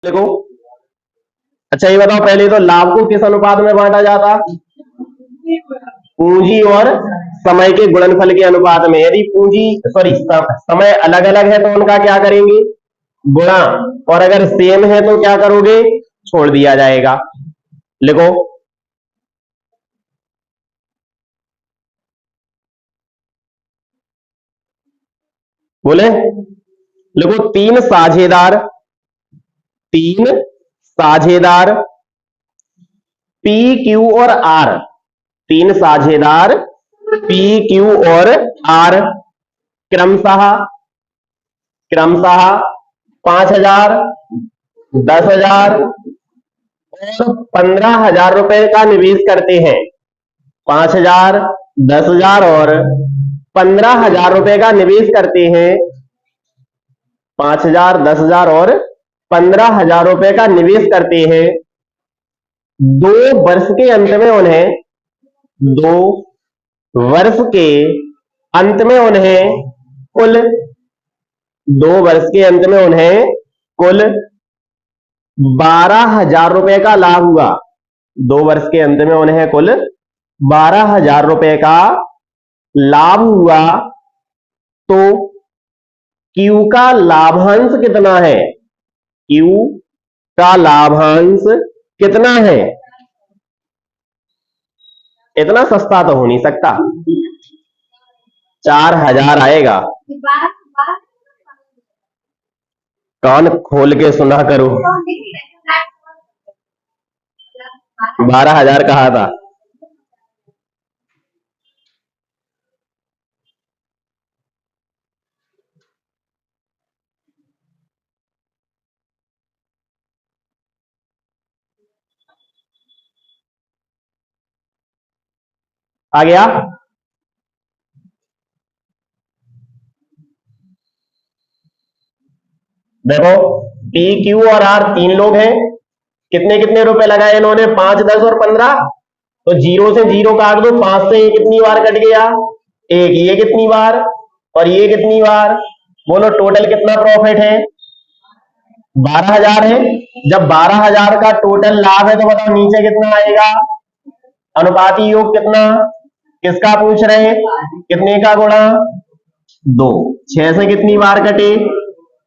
देखो। अच्छा ये बताओ, पहले तो लाभ को किस अनुपात में बांटा जाता? पूंजी और समय के गुणनफल के अनुपात में। यदि पूंजी सॉरी समय अलग अलग है तो उनका क्या करेंगे? गुणा। और अगर सेम है तो क्या करोगे? छोड़ दिया जाएगा। लिखो। बोले। लिखो, तीन साझेदार पी क्यू और आर। तीन साझेदार पी क्यू और आर क्रमशः क्रमशः 5,000, 10,000 और 15,000 रुपए का निवेश करते हैं। 5,000, 10,000 और 15,000 रुपए का निवेश करते हैं। 5,000, 10,000 और 15,000 रुपए का निवेश करते हैं। 2 वर्ष के अंत में उन्हें 2 वर्ष के अंत में उन्हें कुल 2 वर्ष के अंत में उन्हें कुल 12,000 रुपए का लाभ हुआ। 2 वर्ष के अंत में उन्हें कुल 12,000 रुपए का लाभ हुआ। तो क्यू का लाभांश कितना है? क्यू का लाभांश कितना है? इतना सस्ता तो हो नहीं सकता। 4,000 आएगा। कान खोल के सुना करो। 12,000 कहा था। आ गया। देखो, पी क्यू और आर 3 लोग हैं। कितने कितने रुपए लगाए इन्होंने? 5, 10 और 15। तो 0 से 0 काट दो। 5 से ये कितनी बार कट गया? 1। ये कितनी बार और ये कितनी बार? बोलो टोटल कितना प्रॉफिट है? 12,000 है। जब 12,000 का टोटल लाभ है तो बताओ नीचे कितना आएगा? अनुपाती योग कितना? किसका पूछ रहे हैं? कितने का गुणा? 2। 6 से कितनी बार कटे?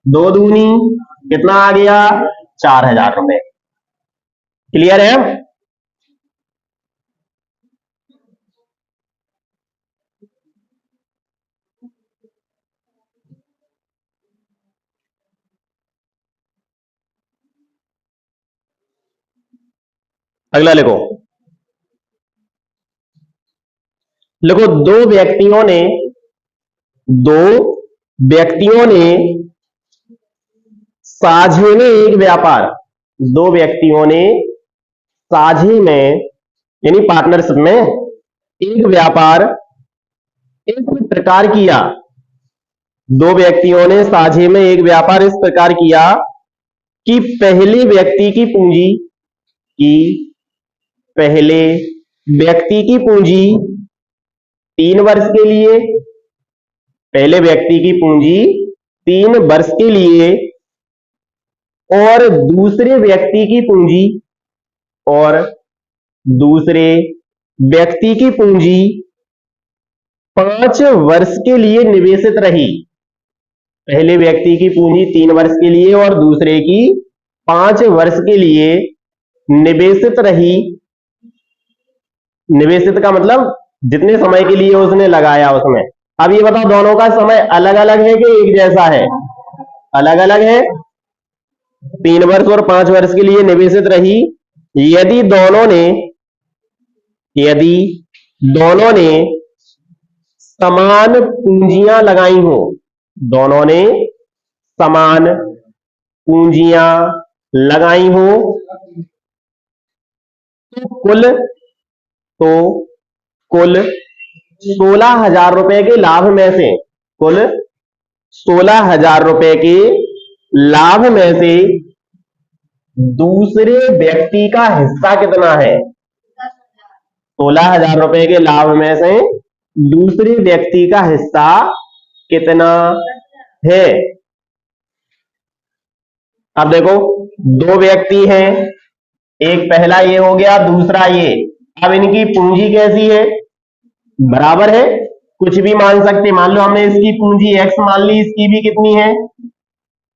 2 दूनी कितना आ गया? 4,000 रुपए। क्लियर है? अगला लिखो। लिखो, दो व्यक्तियों ने साझे में एक व्यापार। 2 व्यक्तियों ने साझे में यानी पार्टनरशिप में एक व्यापार इस प्रकार किया। 2 व्यक्तियों ने साझे में एक व्यापार इस प्रकार किया कि की पहले व्यक्ति की पूंजी 3 वर्ष के लिए पहले व्यक्ति की पूंजी 3 वर्ष के लिए और और दूसरे व्यक्ति की पूंजी 5 वर्ष के लिए निवेशित रही। पहले व्यक्ति की पूंजी 3 वर्ष के लिए और दूसरे की 5 वर्ष के लिए निवेशित रही। निवेशित का मतलब जितने समय के लिए उसने लगाया उसमें। अब ये बताओ दोनों का समय अलग अलग है कि एक जैसा है? अलग अलग है। 3 वर्ष और 5 वर्ष के लिए निवेशित रही। यदि दोनों ने समान पूंजियां लगाई हो, दोनों ने समान पूंजियां लगाई हो तो कुल 16,000 रुपए के लाभ में से कुल 16,000 रुपए के लाभ में से दूसरे व्यक्ति का हिस्सा कितना है? 16,000 रुपए के लाभ में से दूसरे व्यक्ति का हिस्सा कितना है? अब देखो, दो व्यक्ति हैं, एक पहला ये हो गया, दूसरा ये। अब इनकी पूंजी कैसी है? बराबर है। कुछ भी मान सकते, मान लो हमने इसकी पूंजी x मान ली, इसकी भी कितनी है?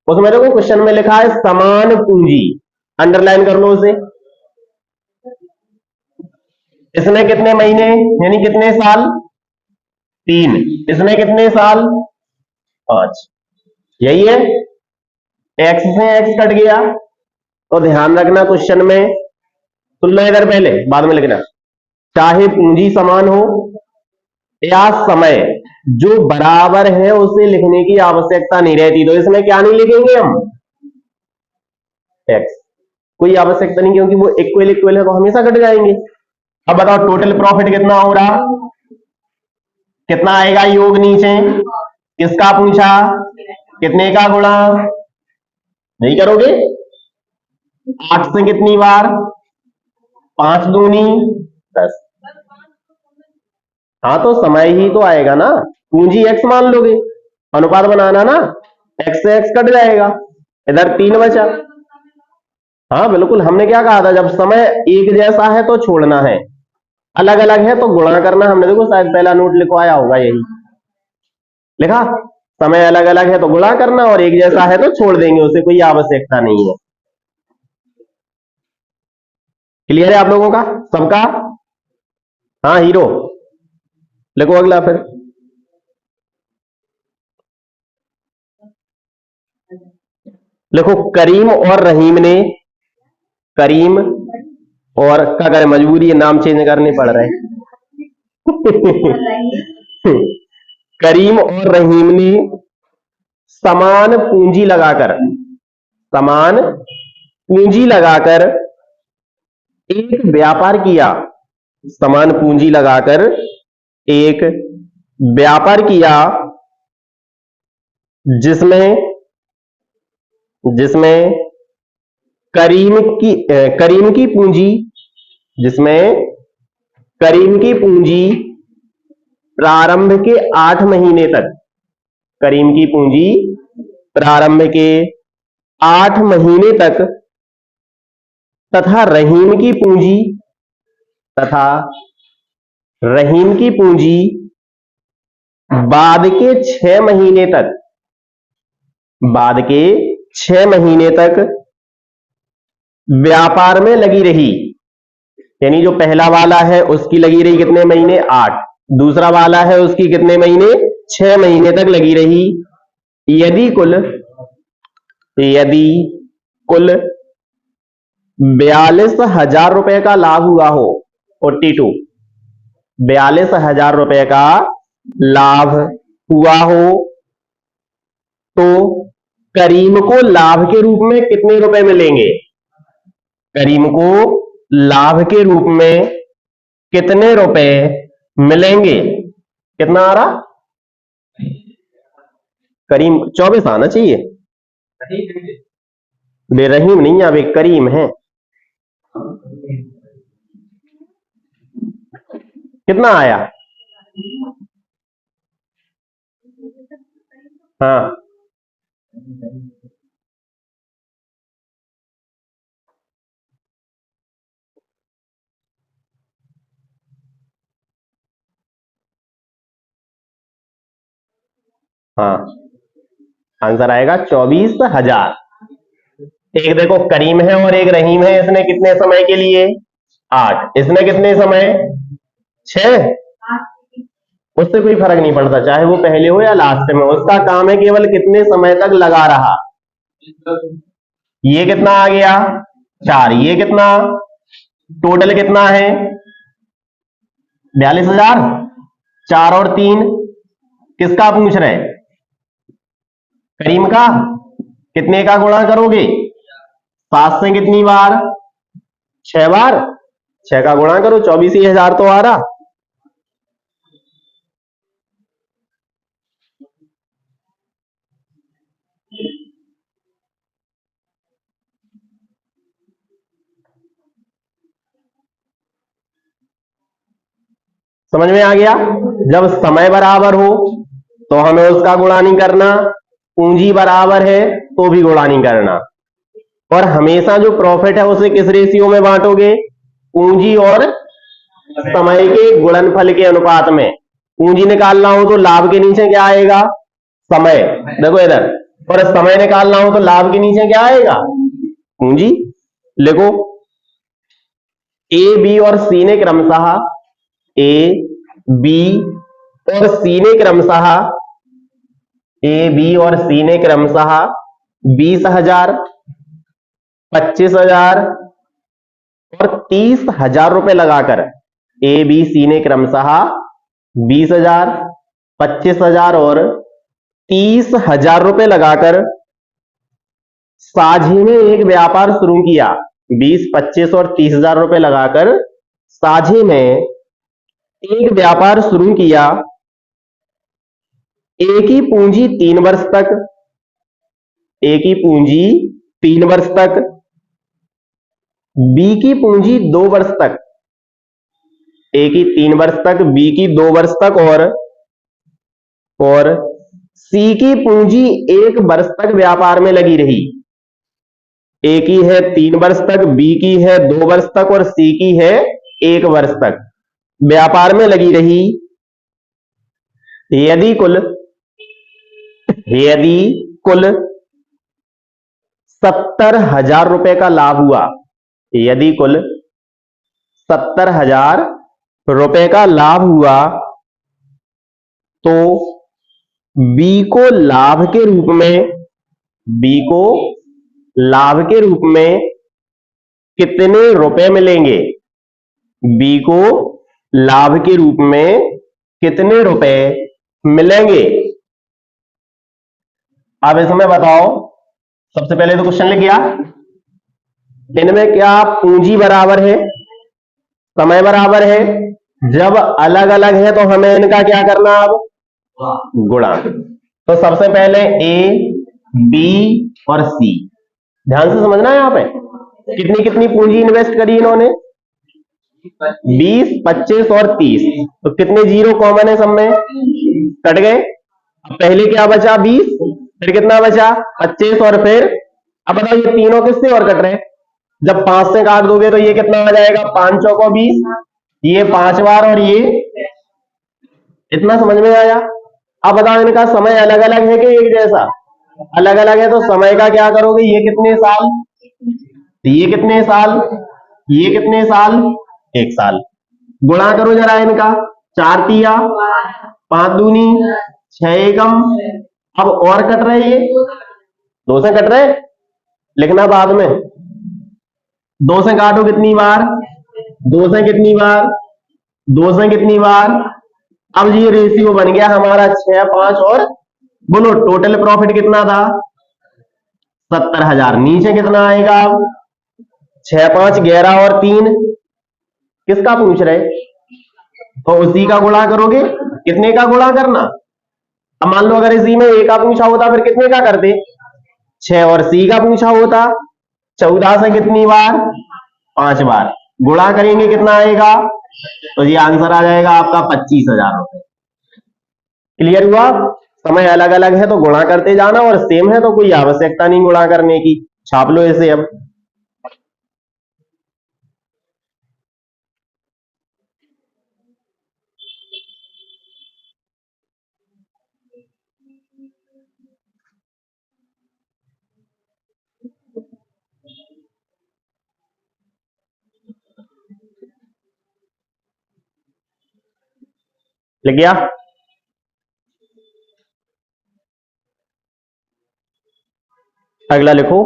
उसमें देखो क्वेश्चन में लिखा है समान पूंजी, अंडरलाइन कर लो उसे। इसमें कितने महीने यानी कितने साल? 3। इसमें कितने साल? 5। यही है। x से x कट गया, तो ध्यान रखना क्वेश्चन में, सुन लो इधर पहले, बाद में लिखना। चाहे पूंजी समान हो या समय जो बराबर है उसे लिखने की आवश्यकता नहीं रहती, तो इसमें क्या नहीं लिखेंगे हम? x। कोई आवश्यकता नहीं, क्योंकि वो इक्वल इक्वल है तो हमेशा कट जाएंगे। अब बताओ टोटल प्रॉफिट कितना हो रहा? कितना आएगा योग नीचे? किसका पूछा? कितने का गुणा? नहीं करोगे? 8 से कितनी बार? 5 दूनी 10। हाँ तो समय ही तो आएगा ना, पूंजी x मान लोगे, अनुपात बनाना ना, x से x कट जाएगा, इधर 3 बचा। हाँ बिल्कुल, हमने क्या कहा था, जब समय एक जैसा है तो छोड़ना है, अलग अलग है तो गुणा करना। हमने देखो शायद पहला नोट लिखवाया होगा, यही लिखा, समय अलग अलग है तो गुणा करना और एक जैसा है तो छोड़ देंगे, उसे कोई आवश्यकता नहीं है। क्लियर है आप लोगों का सबका? हाँ हीरो, लिखो अगला फिर। लिखो करीम और रहीम ने, करीम और क्या करें, मजबूरी है, नाम चेंज करने पड़ रहे हैं। करीम और रहीम ने समान पूंजी लगाकर, समान पूंजी लगाकर एक व्यापार किया, समान पूंजी लगाकर एक व्यापार किया जिसमें जिसमें करीम की पूंजी, जिसमें करीम की पूंजी प्रारंभ के 8 महीने तक, करीम की पूंजी प्रारंभ के 8 महीने तक तथा रहीम की पूंजी बाद के 6 महीने तक, बाद के 6 महीने तक व्यापार में लगी रही। यानी जो पहला वाला है उसकी लगी रही कितने महीने? 8। दूसरा वाला है उसकी कितने महीने? 6 महीने तक लगी रही। यदि कुल 42,000 रुपए का लाभ हुआ हो, 42, 42,000 रुपए का लाभ हुआ हो, तो करीम को लाभ के रूप में कितने रुपए मिलेंगे? करीम को लाभ के रूप में कितने रुपए मिलेंगे? कितना आ रहा? करीम 24 आना चाहिए, बेरहीम नहीं, अब एक करीम है। कितना आया? हाँ हाँ, आंसर आएगा 24,000। एक देखो करीम है और एक रहीम है, इसने कितने समय के लिए? 8। इसने कितने समय? 6। उससे कोई फर्क नहीं पड़ता, चाहे वो पहले हो या लास्ट में, उसका काम है केवल कितने समय तक लगा रहा। ये कितना आ गया? 4। ये कितना? टोटल कितना है? 42,000। 4 और 3 किसका पूछ रहे? करीम का। कितने का गुणा करोगे? 7 से कितनी बार? 6 बार। 6 का गुणा करो, 24,000 तो आ रहा। समझ में आ गया? जब समय बराबर हो तो हमें उसका गुणा नहीं करना, पूंजी बराबर है तो भी गुणा नहीं करना। और हमेशा जो प्रॉफिट है उसे किस रेशियो में बांटोगे? पूंजी और समय के गुणनफल के अनुपात में। पूंजी निकालना हो तो लाभ के नीचे क्या आएगा? समय। देखो इधर, और समय निकालना हो तो लाभ के नीचे क्या आएगा? पूंजी। लिखो, ए बी और सी ने क्रमशः ए बी और सी ने क्रमशः ए बी और सी ने क्रमशः 20,000, 25,000 और 30,000 रुपए लगाकर ए बी सी ने क्रमशः 20,000, 25,000 और 30,000 रुपए लगाकर साझे में एक व्यापार शुरू किया। 20, 25 और 30,000 रुपए लगाकर साझे में एक व्यापार शुरू किया। ए की पूंजी 3 वर्ष तक, ए की पूंजी 3 वर्ष तक, बी की पूंजी 2 वर्ष तक, ए की 3 वर्ष तक, बी की 2 वर्ष तक और सी की पूंजी 1 वर्ष तक व्यापार में लगी रही। ए की है 3 वर्ष तक, बी की है 2 वर्ष तक और सी की है 1 वर्ष तक व्यापार में लगी रही। यदि कुल 70,000 रुपए का लाभ हुआ, यदि कुल 70,000 रुपए का लाभ हुआ तो बी को लाभ के रूप में कितने रुपए मिलेंगे? बी को लाभ के रूप में कितने रुपए मिलेंगे? अब इसमें बताओ, सबसे पहले तो क्वेश्चन लिख गया, इनमें क्या पूंजी बराबर है, समय बराबर है? जब अलग अलग है तो हमें इनका क्या करना? अब गुणा। तो सबसे पहले ए बी और सी, ध्यान से समझना है। यहां पे कितनी कितनी पूंजी इन्वेस्ट करी इन्होंने? 20, 25 और 30। तो कितने जीरो कॉमन है सब में? कट गए। पहले क्या बचा? 20, फिर कितना बचा? 25 और फिर, अब बताओ ये तीनों किससे और कट रहे हैं? जब 5 से काट दोगे तो ये कितना हो जाएगा? 5 चौको 20, ये 5 बार और ये इतना। समझ में आया? अब बताओ इनका समय अलग अलग है कि एक जैसा? अलग अलग है, तो समय का क्या करोगे? ये कितने साल, ये कितने साल, ये कितने साल? 1 साल। गुणा करो जरा इनका, 4 तिया 5 दूनी 6 एकम। अब और कट रहे, ये 2 से कट रहे, लिखना बाद में। 2 से काटो कितनी बार? 2 से कितनी बार? 2 से कितनी बार? अब ये रेशियो बन गया हमारा 6, 5 और बोलो टोटल प्रॉफिट कितना था? 70,000। नीचे कितना आएगा? अब 6, 5, 11 और 3 किसका पूछ रहे? तो उसी का गुणा करोगे। कितने का गुणा करना? अब मान लो अगर इसी में ए का पूछा होता फिर कितने का करते? 6 और सी का पूछा होता 14 से कितनी बार? 5 बार। गुणा करेंगे कितना आएगा? तो ये आंसर आ जाएगा आपका 25,000 रुपए। क्लियर हुआ? समय अलग अलग है तो गुणा करते जाना, और सेम है तो कोई आवश्यकता नहीं गुणा करने की। छाप लो इसे अब। लिख गया? अगला लिखो।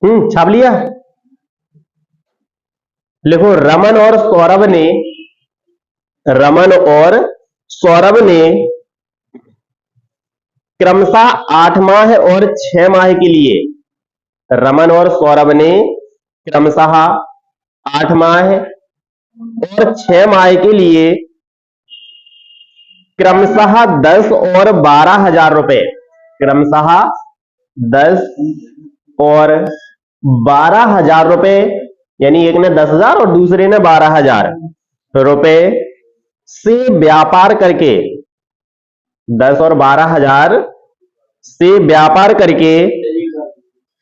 छाप लिया? लिखो, रमन और सौरभ ने क्रमशः 8 माह और 6 माह के लिए, रमन और सौरभ ने क्रमशः 8 माह और 6 माह के लिए क्रमशः 10 और 12,000 रुपए, क्रमशः 10 और 12,000 रुपए, यानी एक ने 10,000 और दूसरे ने 12,000 रुपए से व्यापार करके, 10 और 12,000 से व्यापार करके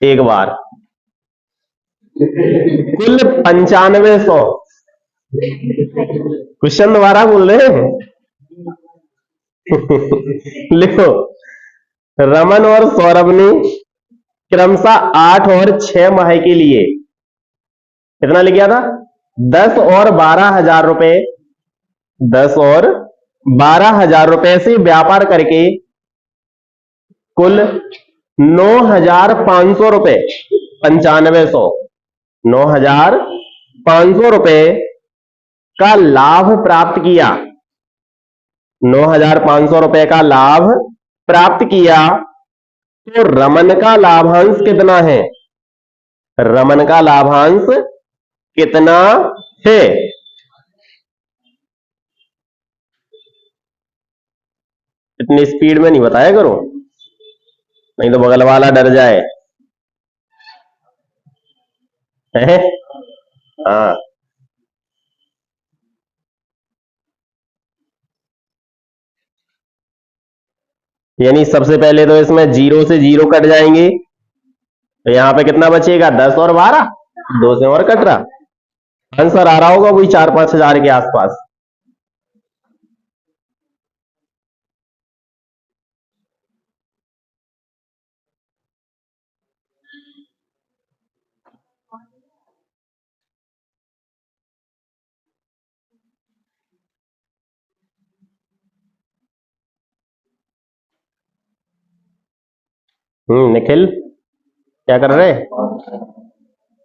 एक बार, कुल 9500। क्वेश्चन दोबारा बोल रहे हैं। लिखो, रमन और सौरभ ने क्रमशः 8 और 6 माह के लिए कितना लिख गया था, 10 और 12,000 रुपए, 10 और 12,000 रुपए से व्यापार करके कुल 9,500 रुपए, 9500, 9,500 रुपए का लाभ प्राप्त किया, 9,500 रुपए का लाभ प्राप्त किया। तो रमन का लाभांश कितना है, रमन का लाभांश कितना है? इतनी स्पीड में नहीं बताया करो, नहीं तो बगल वाला डर जाए। है? हाँ, यानी सबसे पहले तो इसमें 0 से 0 कट जाएंगे, तो यहां पे कितना बचेगा, 10 और 12, 2 से और कट रहा। आंसर आ रहा होगा वही 4-5 हजार के आसपास। निखिल क्या कर रहे,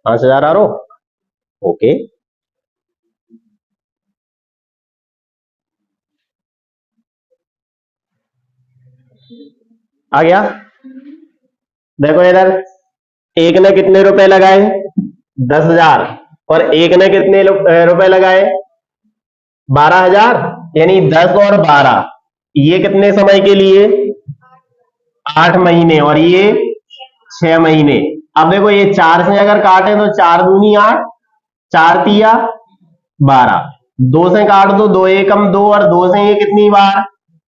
5,000 आ रहा, ओके। आ गया, देखो इधर, एक ने कितने रुपए लगाए, 10,000, और एक ने कितने रुपए लगाए, 12,000, यानी 10 और 12, ये कितने समय के लिए, 8 महीने, और ये 6 महीने। अब देखो ये 4 से अगर काटे तो 4 दूनी 8, 4 तिया 12, 2 से काट दो, 2 एकम 2, और 2 से ये कितनी बार,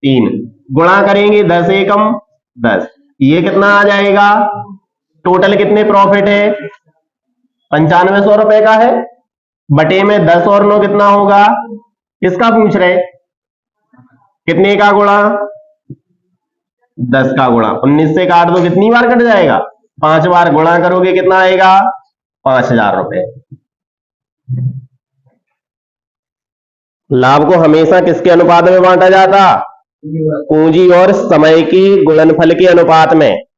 3, गुणा करेंगे 10 एकम 10, ये कितना आ जाएगा, टोटल कितने प्रॉफिट है, 9500 रुपए का है, बटे में 10 और 9 कितना होगा, किसका पूछ रहे, कितने का गुणा, 10 का गुणा, 19 से काट दो कितनी बार कट जाएगा, 5 बार, गुणा करोगे कितना आएगा, 5,000 रुपए। लाभ को हमेशा किसके अनुपात में बांटा जाता, पूंजी और समय की गुणनफल के अनुपात में।